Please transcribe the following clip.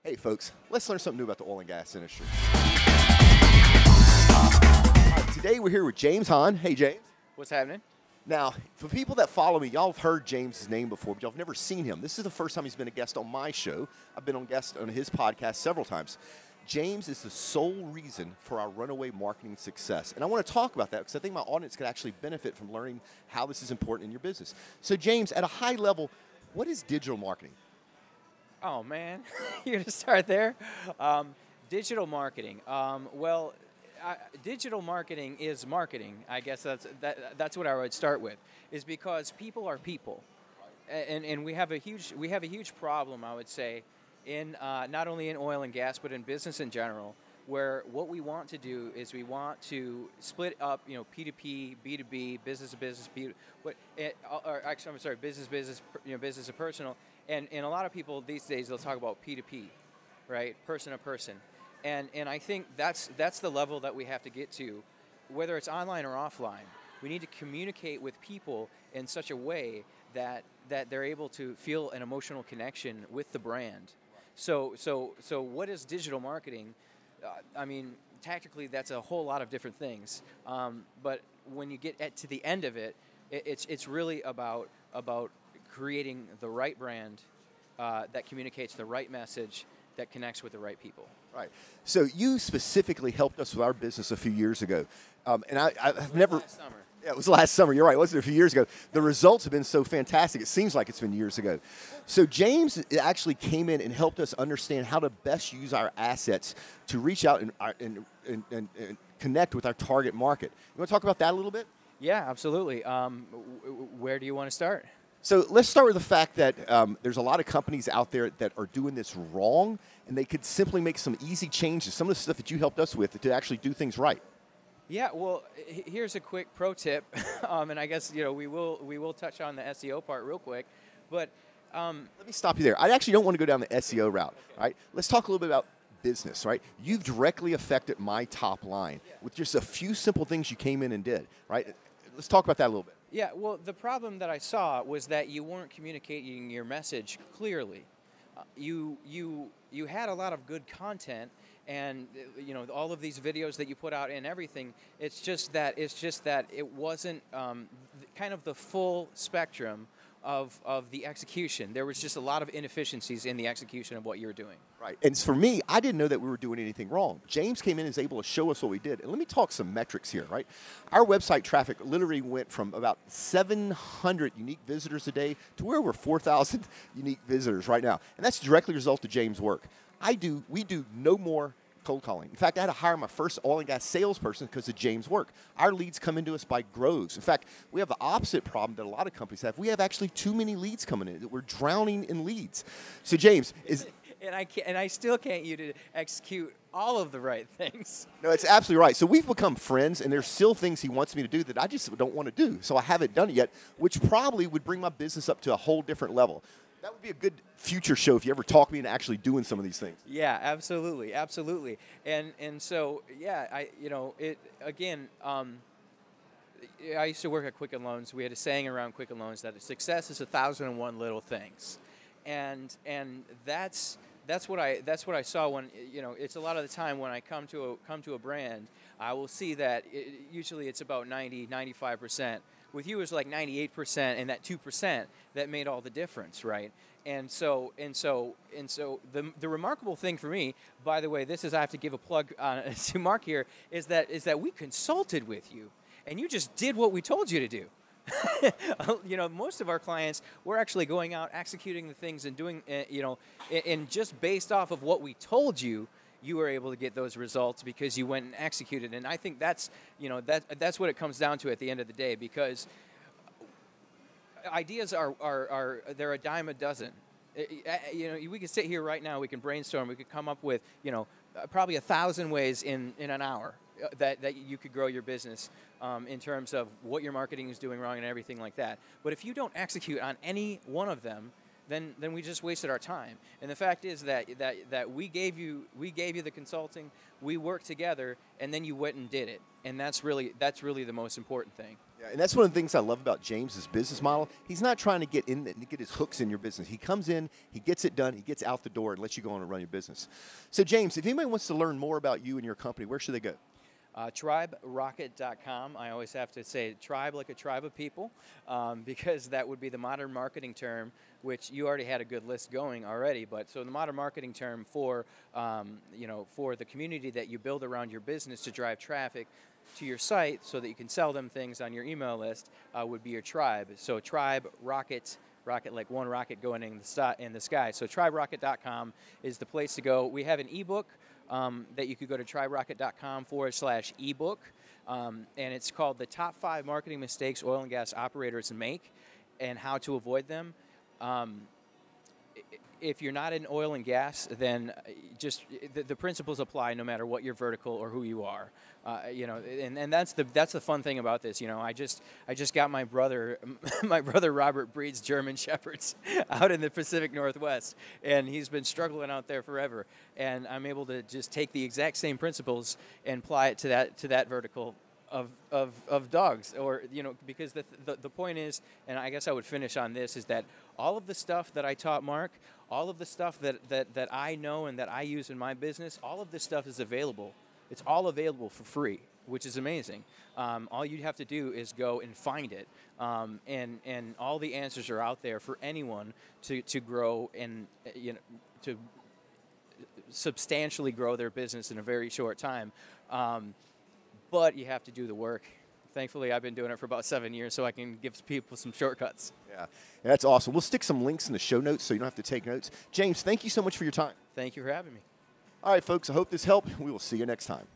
Hey folks, let's learn something new about the oil and gas industry. Today we're here with James Hahn. Hey James. What's happening? Now, for people that follow me, y'all have heard James's name before, but y'all have never seen him. This is the first time he's been a guest on my show. I've been on guest on his podcast several times. James is the sole reason for our runaway marketing success. And I want to talk about that because I think my audience could actually benefit from learning how this is important in your business. So James, at a high level, what is digital marketing? Oh man, you're gonna start there. Digital marketing. Digital marketing is marketing. I guess that's what I would start with. Is because people are people, and we have a huge problem. I would say, in not only in oil and gas but in business in general, where what we want to do is we want to split up, P2P, B2B, business to business, business, business to personal. And a lot of people these days, they'll talk about P2P, right? Person to person. And I think that's the level that we have to get to, whether it's online or offline. We need to communicate with people in such a way that they're able to feel an emotional connection with the brand. So what is digital marketing? Tactically, that's a whole lot of different things. But when you get to the end of it, it's really about creating the right brand that communicates the right message that connects with the right people. Right. So you specifically helped us with our business a few years ago. And I've never... Last summer. Yeah, it was last summer. You're right. It wasn't a few years ago. The results have been so fantastic. It seems like it's been years ago. So James actually came in and helped us understand how to best use our assets to reach out and connect with our target market. You want to talk about that a little bit? Yeah, absolutely. Where do you want to start? So let's start with the fact that there's a lot of companies out there that are doing this wrong, and they could simply make some easy changes, some of the stuff that you helped us with to actually do things right. Yeah, well, here's a quick pro tip, and I guess we will touch on the SEO part real quick, but let me stop you there. I actually don't want to go down the SEO route. Right? Let's talk a little bit about business. Right? You've directly affected my top line with just a few simple things you came in and did. Right? Let's talk about that a little bit. Yeah, well, the problem that I saw was that you weren't communicating your message clearly. You had a lot of good content, and all of these videos that you put out and everything. It's just that it wasn't kind of the full spectrum of the execution. There was just a lot of inefficiencies in the execution of what you were doing. Right. And for me, I didn't know that we were doing anything wrong. James came in and was able to show us what we did. And let me talk some metrics here, right? Our website traffic literally went from about 700 unique visitors a day to where we're 4,000 unique visitors right now. And that's directly a result of James' work. We do no more cold calling. In fact, I had to hire my first oil and gas salesperson because of James' work. Our leads come into us by groves. In fact, we have the opposite problem that a lot of companies have. We have actually too many leads coming in. We're drowning in leads. So James, And I still can't you to execute all of the right things. No, it's absolutely right. So we've become friends, and there's still things he wants me to do that I just don't want to do. So I haven't done it yet, which probably would bring my business up to a whole different level. That would be a good future show if you ever talk me into actually doing some of these things. Yeah, absolutely, absolutely. And so yeah, I used to work at Quicken Loans. We had a saying around Quicken Loans that success is 1,001 little things, and that's what I saw when it's a lot of the time when I come to a brand, I will see that usually it's about 95%. With you, it's like 98%, and that 2% that made all the difference, right? And so the remarkable thing for me, by the way, I have to give a plug to Mark here, is that we consulted with you, and you just did what we told you to do. Most of our clients, we're actually going out, executing the things and doing, and just based off of what we told you, you were able to get those results because you went and executed. And I think that's what it comes down to at the end of the day, because ideas they're a dime a dozen. We can sit here right now, we can brainstorm, we could come up with, probably 1,000 ways in an hour that you could grow your business in terms of what your marketing is doing wrong and everything like that. But if you don't execute on any one of them, then we just wasted our time. And the fact is that we gave you the consulting, we worked together, and then you went and did it. And that's really the most important thing. Yeah, and that's one of the things I love about James's business model. He's not trying to get in and get his hooks in your business. He comes in, he gets it done, he gets out the door, and lets you go on and run your business. So, James, if anybody wants to learn more about you and your company, where should they go? TribeRocket.com. I always have to say tribe like a tribe of people, because that would be the modern marketing term, which you already had a good list going already. But so the modern marketing term for, for the community that you build around your business to drive traffic to your site so that you can sell them things on your email list would be your tribe. So Tribe Rocket. Rocket like one rocket going in the sky. So TribeRocket.com is the place to go. We have an ebook that you could go to TribeRocket.com/ebook, and it's called The Top 5 Marketing Mistakes Oil and Gas Operators Make and How to Avoid Them. If you're not in oil and gas, then just the principles apply no matter what your vertical or who you are. And that's the fun thing about this. I just got my brother Robert breeds German Shepherds out in the Pacific Northwest, and he's been struggling out there forever. And I'm able to just take the exact same principles and apply it to that vertical of dogs, or because the point is, and I guess I would finish on this, is that all of the stuff that I taught Mark, all of the stuff that I know and that I use in my business, all of this stuff is available. It's all available for free, which is amazing. All you have to do is go and find it, and all the answers are out there for anyone to grow and to substantially grow their business in a very short time. But you have to do the work. Thankfully, I've been doing it for about 7 years, so I can give people some shortcuts. Yeah, that's awesome. We'll stick some links in the show notes so you don't have to take notes. James, thank you so much for your time. Thank you for having me. All right, folks, I hope this helped. We will see you next time.